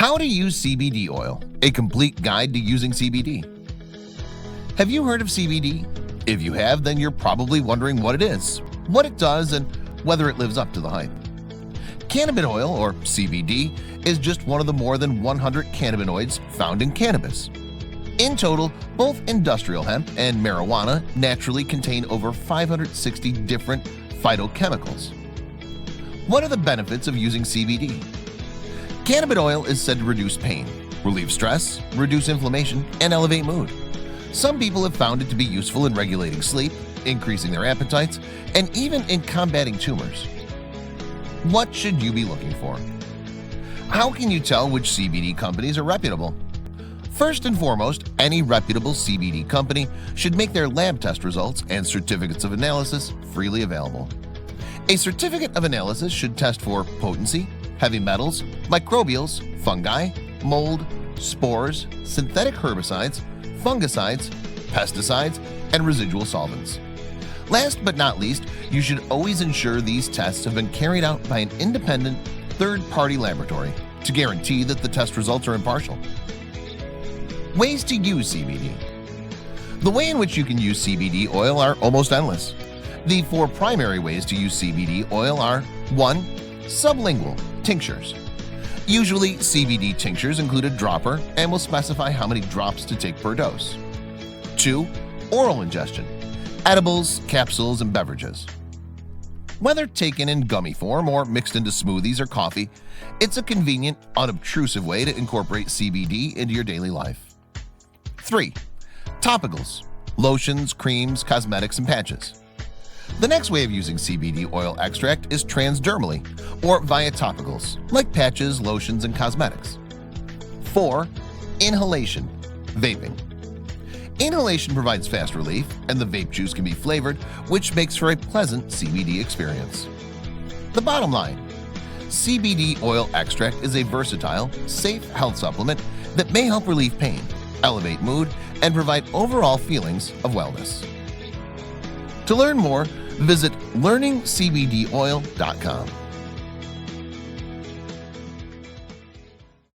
How to use CBD oil, a complete guide to using CBD. Have you heard of CBD? If you have, then you're probably wondering what it is, what it does, and whether it lives up to the hype. Cannabis oil, or CBD, is just one of the more than 100 cannabinoids found in cannabis. In total, both industrial hemp and marijuana naturally contain over 560 different phytochemicals. What are the benefits of using CBD? Cannabis oil is said to reduce pain, relieve stress, reduce inflammation, and elevate mood. Some people have found it to be useful in regulating sleep, increasing their appetites, and even in combating tumors. What should you be looking for? How can you tell which CBD companies are reputable? First and foremost, any reputable CBD company should make their lab test results and certificates of analysis freely available. A certificate of analysis should test for potency, heavy metals, microbials, fungi, mold, spores, synthetic herbicides, fungicides, pesticides, and residual solvents. Last but not least, you should always ensure these tests have been carried out by an independent, third-party laboratory to guarantee that the test results are impartial. Ways to use CBD. The way in which you can use CBD oil are almost endless. The 4 primary ways to use CBD oil are 1. Sublingual tinctures. Usually, CBD tinctures include a dropper and will specify how many drops to take per dose. 2. Oral ingestion. Edibles, capsules, and beverages. Whether taken in gummy form or mixed into smoothies or coffee, it's a convenient, unobtrusive way to incorporate CBD into your daily life. 3. Topicals. Lotions, creams, cosmetics, and patches. The next way of using CBD oil extract is trans-dermally, or via topicals, like patches, lotions, and cosmetics. 4. Inhalation. Vaping. Inhalation provides fast relief, and the vape juice can be flavored, which makes for a pleasant CBD experience. The bottom line: CBD oil extract is a versatile, safe health supplement that may help relieve pain, elevate mood, and provide overall feelings of wellness. To learn more, visit learningcbdoil.com.